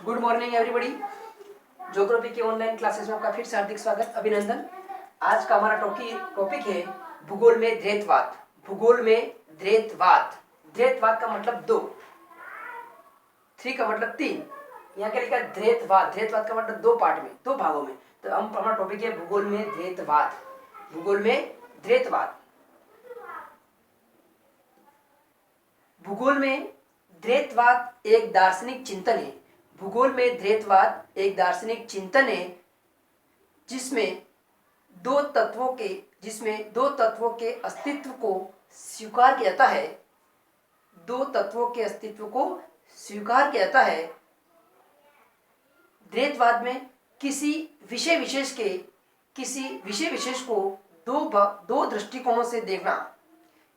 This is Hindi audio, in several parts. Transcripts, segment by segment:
Good morning everybody. ज्योग्राफी के ऑनलाइन क्लासेस में आपका फिर से हार्दिक स्वागत, अभिनंदन। आज का हमारा टॉपिक है भूगोल में द्वैतवाद। भूगोल में द्वैतवाद। द्वैतवाद का मतलब दो, थ्री का मतलब तीन। यहाँ क्या लिखा है? द्वैतवाद। द्वैतवाद का मतलब दो पार्ट में, दो भागों में। तो हम हमारा टॉपिक है भूगोल में द्वैतवाद। भूगोल में द्वैतवाद। भूगोल में द्वैतवाद एक दार्शनिक चिंतन है। भूगोल में द्वैतवाद एक दार्शनिक चिंतन है जिसमें दो तत्वों के अस्तित्व को स्वीकार किया जाता है। दो तत्वों के अस्तित्व को स्वीकार किया जाता है। द्वैतवाद में किसी विषय विशेष को दो दृष्टिकोणों से देखना।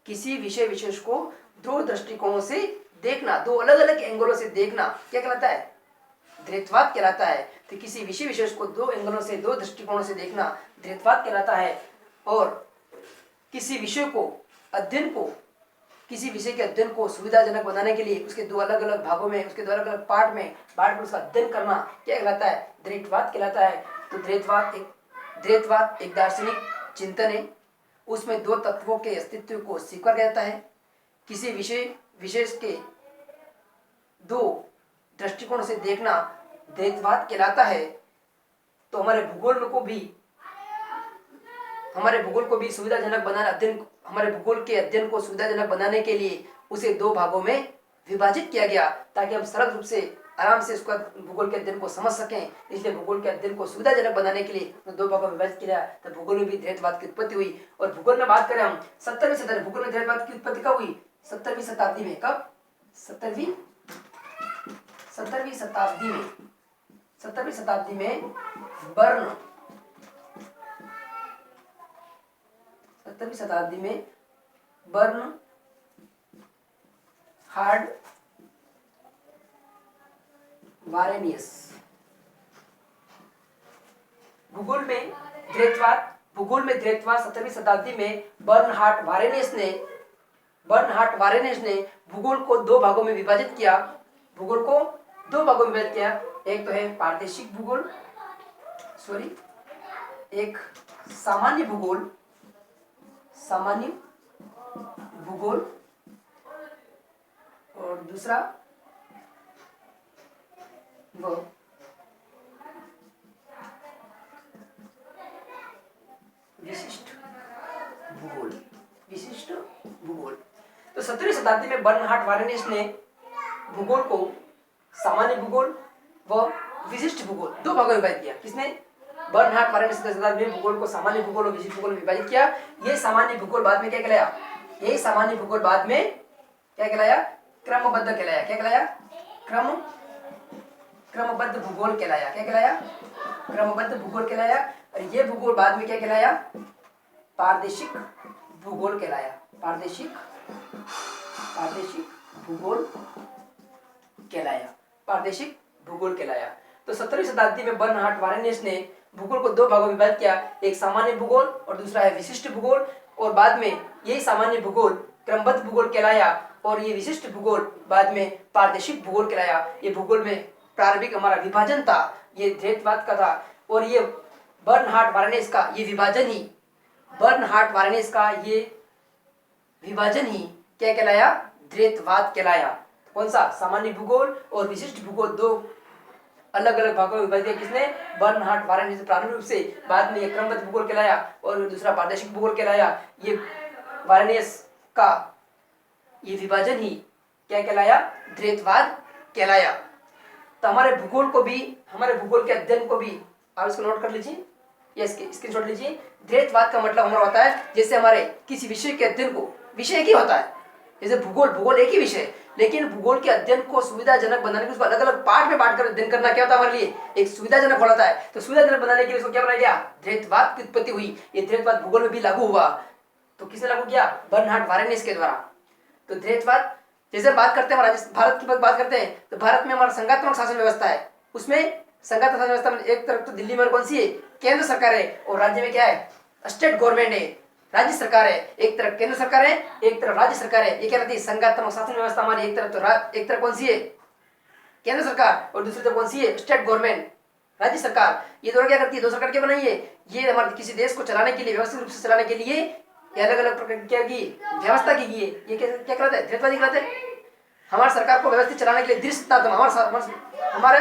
किसी विषय विशेष को दो दृष्टिकोणों से देखना, दो अलग अलग एंगलों से देखना क्या कहलाता है? द्वैतवाद कहलाता है। तो किसी विषय विशेष को दो एंगलों से, दो दृष्टिकोणों से देखना द्वैतवाद कहलाता है। और किसी विषय के अध्ययन को सुविधाजनक बनाने के लिए उसके दो अलग अलग भागों में, उसके दो अलग अलग पार्ट में बांट कर उसका अध्ययन करना क्या कहलाता है? द्वैतवाद कहलाता है। तो द्वैतवाद एक दार्शनिक चिंतन है। उसमें दो तत्वों के अस्तित्व को स्वीकार किया जाता है। किसी विषय विशेष के दो दृष्टिकोण से देखना द्वैतवाद कहलाता है। तो हमारे भूगोल को भी सुविधाजनक बनाना, हमारे भूगोल के अध्ययन को सुविधाजनक बनाने के लिए उसे दो भागों में विभाजित किया गया ताकि हम सरल रूप से आराम से उसका भूगोल के अध्ययन को समझ सकें। इसलिए भूगोल के अध्ययन को सुविधाजनक बनाने के लिए दो भागों में विभाजित किया। तो भूगोल में भी द्वैतवाद की उत्पत्ति हुई। और भूगोल में बात करें हम 70वीं शताब्दी, भूगोल में द्वैतवाद की उत्पत्ति कब हुई? 70वीं शताब्दी में। कब? 70वीं शताब्दी में बर्नहार्ड वारेनियस। भूगोल में द्वैतवाद 70वीं शताब्दी में बर्नहार्ड वारेनियस ने भूगोल को दो भागों में विभाजित किया। एक तो है प्रादेशिक भूगोल, एक सामान्य भूगोल और दूसरा वो विशिष्ट भूगोल। तो 70वीं शताब्दी में बर्नहार्ड वारेनियस ने भूगोल को सामान्य भूगोल व विशिष्ट भूगोल दो भागों में विभाजित किया। किसने? बर्नहार्ड वारेनियस ने शताब्दी में भूगोल को सामान्य भूगोल और विशिष्ट भूगोल में विभाजित किया। ये सामान्य भूगोल बाद में क्या कहलाया? क्रमबद्ध कहलाया। क्या कहलाया? क्रमबद्ध भूगोल कहलाया। क्या कहलाया? क्रमबद्ध भूगोल कहलाया। और ये भूगोल बाद में क्या कहलाया? प्रादेशिक भूगोल कहलाया। प्रादेशिक भूगोल कहलाया। तो 70वीं शताब्दी में बर्नहार्ड वारेनियस ने भूगोल को दो भागों में विभाजित किया, एक सामान्य भूगोल और दूसरा है विशिष्ट भूगोल। और बाद में यही सामान्य भूगोल क्रमबद्ध भूगोल कहलाया और ये विशिष्ट भूगोल बाद में प्रादेशिक भूगोल कहलाया। ये भूगोल में प्रारंभिक हमारा विभाजन था, ये द्वैतवाद का था। और ये बर्नहार्ड वारेनियस का ये विभाजन ही क्या कहलाया? द्वैतवाद कहलाया। कौन सा? सामान्य भूगोल और विशिष्ट भूगोल दो अलग अलग भागों में विभाजित किया। किसने? बर्नहार्ड वारेनियस। प्रारंभिक रूप से बाद में ये क्रमबद्ध भूगोल कहलाया और दूसरा प्रादेशिक भूगोल कहलाया। ये वारेनियस का ये विभाजन ही क्या कहलाया? द्वैतवाद कहलाया। तो हमारे भूगोल के अध्ययन को भी आप इसको नोट कर लीजिए, या स्क्रीनशॉट लीजिए। द्वैतवाद का मतलब हमारा होता है जैसे हमारे किसी विषय के अध्ययन को, विषय एक ही होता है, जैसे भूगोल एक ही विषय, लेकिन भूगोल के अध्ययन को सुविधाजनक बनाने के उसको अलग अलग पार्ट में बांट कर अध्ययन करना क्या होता है हमारे लिए? एक सुविधाजनक होता है। तो सुविधाजनक बनाने के लिए उसको क्या बनाया गया? द्वैतवाद की उत्पत्ति हुई। ये द्वैतवाद भूगोल में भी लागू हुआ। तो किसने लागू किया? बर्नहार्ड वारेनियस के द्वारा। तो द्वैतवाद जैसे भारत की बात करते हैं तो भारत में हमारा संघात्मक शासन व्यवस्था है। उसमें संघात्मक शासन व्यवस्था में एक तरफ तो दिल्ली में कौन सी है? केंद्र सरकार है। और राज्य में क्या है? स्टेट गवर्नमेंट है, राज्य सरकार है। एक तरफ केंद्र सरकार है, एक तरफ राज्य सरकार है। ये क्या रहती है? संघात्मक शासन व्यवस्था हमारी। एक तरफ कौन सी है? केंद्र सरकार, और दूसरी तरफ कौन सी है, स्टेट गवर्नमेंट, राज्य सरकार। ये दोनों क्या करती है, दो सरकार क्या बनाई है, ये हमारे किसी देश को चलाने के लिए, व्यवस्थित रूप से चलाने के लिए ये अलग अलग प्रकार क्या की व्यवस्था की गई है। ये क्या कहलाता है, द्वैतवादी कहलाते हैं। हमारी सरकार को व्यवस्थित चलाने के लिए दृढ़ हमारा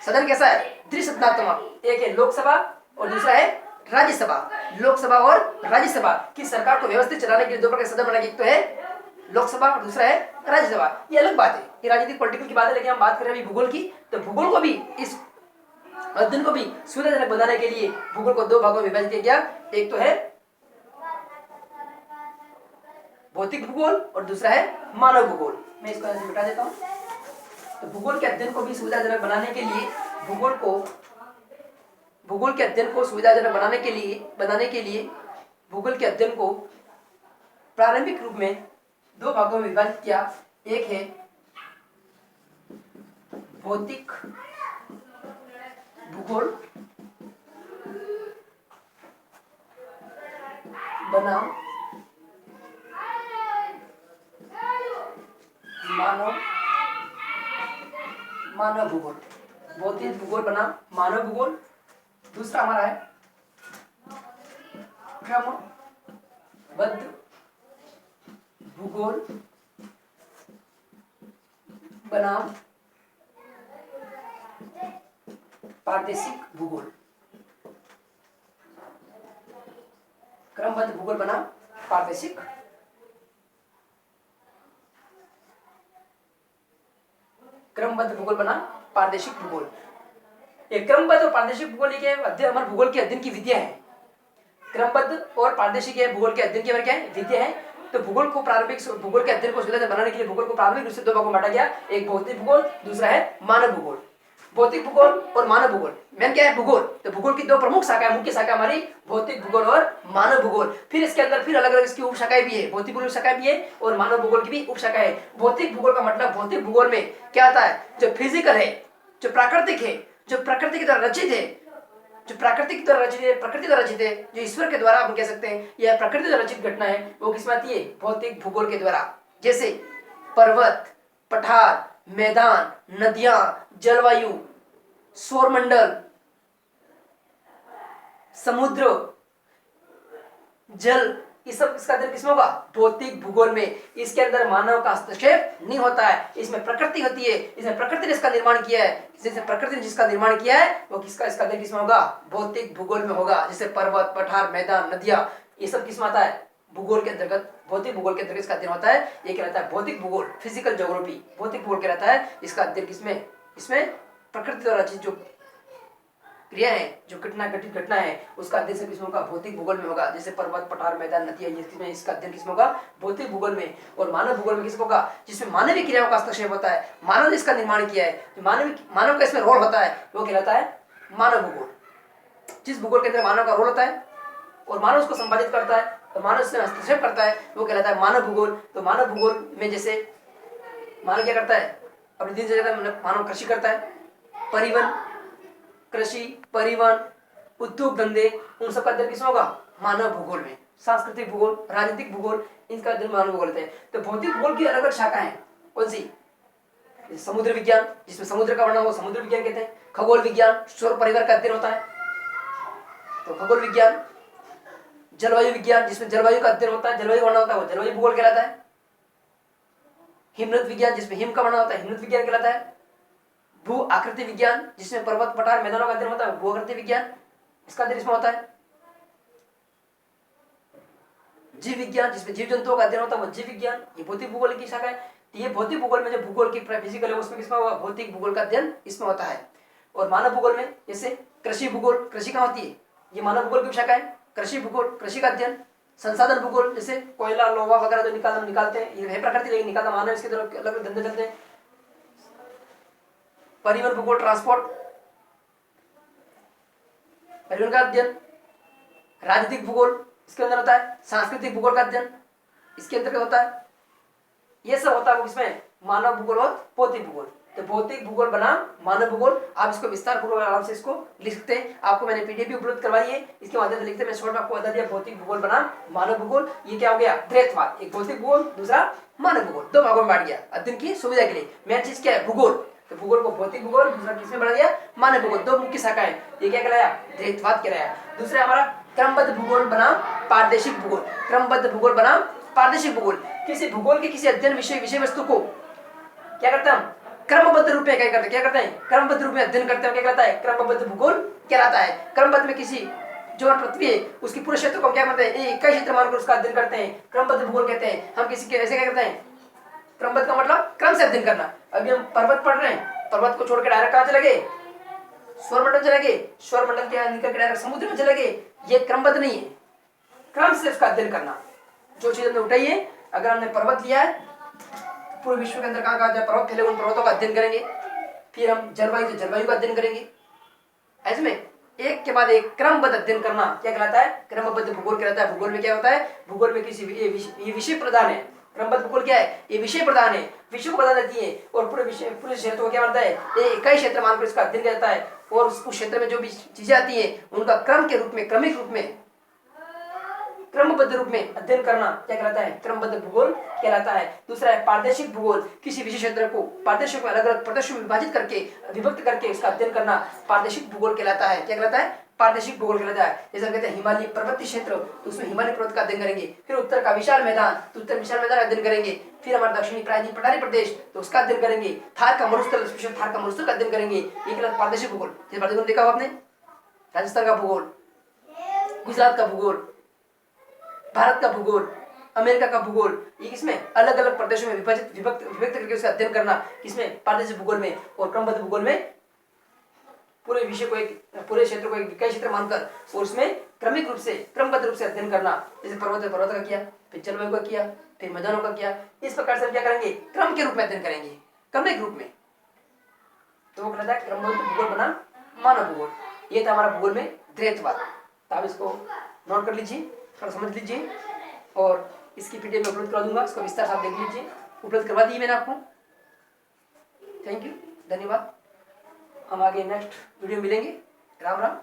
सदन कैसा है, दृढ़। एक है लोकसभा और दूसरा है राज्यसभा। लोकसभा और राज्यसभा की सरकार को व्यवस्थित चलाने के लिए दो प्रकार सदन बनाए, एक तो है लोकसभा और दूसरा है राज्यसभा। ये अलग बात है, ये राजनीतिक पॉलिटिकल की बात है, लेकिन हम बात कर रहे हैं भूगोल की। तो भूगोल को भी, इस अध्ययन को भी सुविधाजनक बनाने के लिए भूगोल को दो भागों में विभाजित किया गया। एक तो है भौतिक भूगोल और दूसरा है मानव भूगोल। मैं इसको ऐसे मिटा देता हूं। तो भूगोल के अध्ययन को भी सुविधाजनक बनाने के लिए भूगोल के अध्ययन को सुविधाजनक बनाने के लिए भूगोल के अध्ययन को प्रारंभिक रूप में दो भागों में विभाजित किया। एक है भौतिक भूगोल बनाम मानव भूगोल। भौतिक भूगोल बनाम मानव भूगोल। दूसरा हमारा है क्रमबद्ध भूगोल बनाम प्रादेशिक भूगोल। क्रमबद्ध भूगोल बनाम प्रादेशिक भूगोल। एक क्रमबद्ध और प्रादेशिक भूगोल अध्ययन हमारे भूगोल के अध्ययन की विद्या है। क्रमबद्ध और प्रादेशिक भूगोल के अध्ययन की क्या है, विद्या है। तो भूगोल को भूगोल के अध्ययन को सुविधाजनक बनाने के लिए भूगोल को प्रारंभिक रूप से दो भागों में बांटा गया। एक भौतिक भूगोल, दूसरा है मानव भूगोल। भौतिक भूगोल और मानव भूगोल मेन क्या है, भूगोल। तो भूगोल की दो प्रमुख शाखा है, मुख्य शाखा हमारी भौतिक भूगोल और मानव भूगोल। फिर इसके अंदर फिर अलग अलग इसकी उप शाखाएं भी है, भौतिक भूगोल शाखा भी है और मानव भूगोल की भी उप शाखा है। भौतिक भूगोल का मतलब भौतिक भूगोल में क्या आता है, जो फिजिकल है, जो प्राकृतिक है, जो प्रकृति की तरह रचित है, जो प्रकृति की तरह रचित है, जो ईश्वर के द्वारा हम कह सकते हैं यह प्रकृति द्वारा रचित घटना है, वो किसमें आती है, भौतिक भूगोल के द्वारा। जैसे पर्वत, पठार, मैदान, नदियां, जलवायु, सौरमंडल, समुद्र, जल, ये सब इसका अध्ययन किसमें होगा, भौतिक भूगोल में। इसके अंदर मानव का हस्तक्षेप नहीं होता है, इसमें प्रकृति होती है, इसमें प्रकृति ने इसका निर्माण किया है। जैसे प्रकृति ने जिसका निर्माण किया है वो इसका अध्ययन किसमें होगा, भौतिक भूगोल में होगा। जैसे पर्वत, पठार, मैदान, नदियां, ये सब किसमें आता है, भूगोल के अंतर्गत, भौतिक भूगोल के अंतर्गत इसका अध्ययन होता है। ये कहलाता है भौतिक भूगोल, फिजिकल ज्योग्राफी। भौतिक भूगोल कहलाता है इसका अध्ययन किसमें, इसमें प्रकृति द्वारा रचित जो क्रिया है, जो घटित घटना है, उसका अध्ययन किसमें होगा, भौतिक भूगोल में होगा। जैसे पर्वत, पठार, मैदान, नदियां, ये इसका अध्ययन किसमें होगा, भौतिक भूगोल में। और मानव भूगोल में किसमें होगा, जिसमें मानवीय क्रियाओं का हस्तक्षेप होता है, मानव ने इसका निर्माण किया है, जो मानव का इसमें रोल होता है वो कहलाता है मानव भूगोल। जिस भूगोल के अंदर मानव का रोल होता है और मानव उसको संपादित करता है और मानव इसमें हस्तक्षेप करता है वो कहलाता है मानव भूगोल। तो मानव भूगोल में जैसे मानव क्या करता है, अपनी दिनचर्या में मानव कृषि करता है, परिवहन, उद्योग धंधे, उन सब का अध्ययन किसमें होगा, मानव भूगोल में। सांस्कृतिक भूगोल, राजनीतिक भूगोल, इनका अध्ययन मानव भूगोल होता है। तो भौतिक भूगोल की अलग अलग शाखा है, कौन सी, समुद्र विज्ञान, जिसमें समुद्र का वर्णन हो समुद्र विज्ञान कहते हैं। खगोल विज्ञान, सौर परिवार का अध्ययन होता है तो खगोल विज्ञान। जलवायु विज्ञान, जिसमें जलवायु का अध्ययन होता है, जलवायु वर्णन होता है वो जलवायु भूगोल कहलाता है। हिमनद विज्ञान, जिसमें हिम का वर्णन होता है हिमनद विज्ञान कहलाता है। भू आकृति विज्ञान, जिसमें पर्वत, पठार, मैदानों का अध्ययन होता है भू आकृति विज्ञान, इसका अध्ययन इसमें होता है। जीव विज्ञान, जिसमें जीव जंतुओं का अध्ययन होता है वो जीव विज्ञान, ये भौतिक भूगोल की शाखा है। ये भौतिक भूगोल में जो भूगोल की फिजिकल है उसमें किसमें होगा, भौतिक भूगोल का अध्ययन इसमें होता है। और मानव भूगोल में जैसे कृषि भूगोल, कृषि कहाँ होती है, ये मानव भूगोल की शाखा है। कृषि भूगोल, कृषि का अध्ययन। संसाधन भूगोल, जैसे कोयला, लोहा वगैरह जो निकालते हैं, ये है प्रकृति लेकिन निकालता मानव, इसके तरफ अलग अलग धंधे चलते हैं। परिवहन भूगोल, ट्रांसपोर्ट, परिवहन का अध्ययन। राजनीतिक भूगोल इसके अंदर होता है। सांस्कृतिक भूगोल का अध्ययन इसके अंतर्गत होता है। ये सब होता है वो किसमें, मानव भूगोल और भौतिक भूगोल। तो भौतिक भूगोल बनाम मानव भूगोल, आप इसको विस्तार पूर्वक आराम से इसको लिख सकते हैं। आपको मैंने पीडीएफ भी उपलब्ध करवाई है, इसके माध्यम से लिखते मैं शॉर्ट में आपको बता दिया भौतिक भूगोल बनाम मानव भूगोल। ये क्या हो गया, द्वैतवाद, एक भौतिक भूगोल दूसरा मानव भूगोल, दो भागों में बांट गया अध्ययन की सुविधा के लिए। मेन चीज क्या है, भूगोल। तो भूगोल को भौतिक भूगोल, दूसरा किसमें बढ़ा दिया, मानव भूगोल, दो मुख्य शाखाएं। ये क्या कहलाया, द्वैतवाद कहलाया। दूसरा हमारा क्रमबद्ध भूगोल बनाम पारदेशिक भूगोल। क्रमबद्ध भूगोल बनाम पारदेशिक भूगोल, किसी भूगोल के किसी अध्ययन विषय वस्तु को क्या करते हैं हम, क्रमबद्ध रूप में क्या करते हैं, क्रमबद्ध रूप में अध्ययन करते हैं, क्या कहलाता है, क्रमबद्ध भूगोल कहलाता है। क्रमबद्ध में किसी जो पृथ्वी है उसकी पूरे क्षेत्र को क्या करते हैं, कई क्षेत्र मानकर उसका अध्ययन करते हैं, क्रमबद्ध भूगोल कहते हैं। हम किसी के ऐसे क्या करते हैं, क्रमबद्ध का मतलब क्रम से अध्ययन करना। अभी हम पर्वत पढ़ रहे हैं, पर्वत को छोड़कर डायरेक्ट कहां चले गए, सौरमंडल चले गए, सौरमंडल के निकल के डायरेक्ट समुद्र में चले गए, ये क्रमबद्ध नहीं है। क्रम से उसका अध्ययन करना। जो चीज हमने उठाई है, अगर हमने पर्वत लिया है, पूरे विश्व के अंदर कहाँ कहाँ पर्वत फैले, उन पर्वतों का अध्ययन करेंगे। फिर हम जलवायु, तो जलवायु का अध्ययन करेंगे। ऐसे में एक के बाद एक क्रमबद्ध अध्ययन करना क्या कहलाता है, क्रमबद्ध भूगोल कहलाता है। भूगोल में क्या होता है, भूगोल में किसी ये विषय प्रधान है। क्रमबद्ध भूगोल क्या है, ये विषय प्रधान है, विषय को बता देती है और पूरे क्षेत्र को क्या बनता है, ये कई क्षेत्र मानकर इसका अध्ययन किया जाता है। और उस क्षेत्र में जो भी चीजें आती है उनका क्रम के रूप में, क्रमिक रूप में, क्रमबद्ध रूप में अध्ययन करना क्या कहलाता है, क्रमबद्ध भूगोल कहलाता है। दूसरा है पारदेशिक भूगोल, किसी विशेष क्षेत्र को पारदेशों में अलग अलग प्रदेशों में विभाजित करके, विभक्त करके उसका अध्ययन करना पारदेशिक भूगोल कहलाता है। क्या कहलाता है, पारदेशिक भूगोल कहलाता है। जैसे हम कहते हैं हिमालय पर्वतीय क्षेत्र, तो उसमें हिमालय पर्वत का अध्ययन करेंगे। फिर उत्तर का विशाल मैदान, तो उत्तर विशाल मैदान का अध्ययन करेंगे। फिर हमारा दक्षिणी प्रायद्वीप पठारी प्रदेश, तो उसका अध्ययन करेंगे। थार का मरुस्थल, स्पेशल थार का मरुस्थल का अध्ययन करेंगे। ये कहलाता पारदेशिक भूगोल। जैसे भूगोल देखा आपने, राजस्थान का भूगोल, गुजरात का भूगोल, भारत का भूगोल, अमेरिका का भूगोल, ये किसमें अलग अलग प्रदेशों में विभाजित विभक्त करके उसका अध्ययन करना, किसमें, पारदेशिक भूगोल में। और क्रमबद्ध भूगोल में पूरे विषय को पूरे क्षेत्र को एक कई क्षेत्र मानकर और उसमें क्रमिक रूप से, क्रमबद्ध रूप से अध्ययन करना। जैसे पर्वत का किया, फिर जलवायु का किया, फिर मैदानों का किया। इस प्रकार से हम क्या करेंगे, क्रम के रूप में अध्ययन करेंगे, क्रमिक रूप में। तो वो कहता है क्रमबद्ध भूगोल बनाम मानव भूगोल। ये था हमारा भूगोल में द्वैतवाद। तो आप इसको नोट कर लीजिए, थोड़ा समझ लीजिए, और इसकी पीडीएफ में उपलब्ध करवा दूंगा, इसको विस्तार से आप देख लीजिए। उपलब्ध करवा दी मैंने आपको। थैंक यू, धन्यवाद। हम आगे नेक्स्ट वीडियो मिलेंगे। राम राम।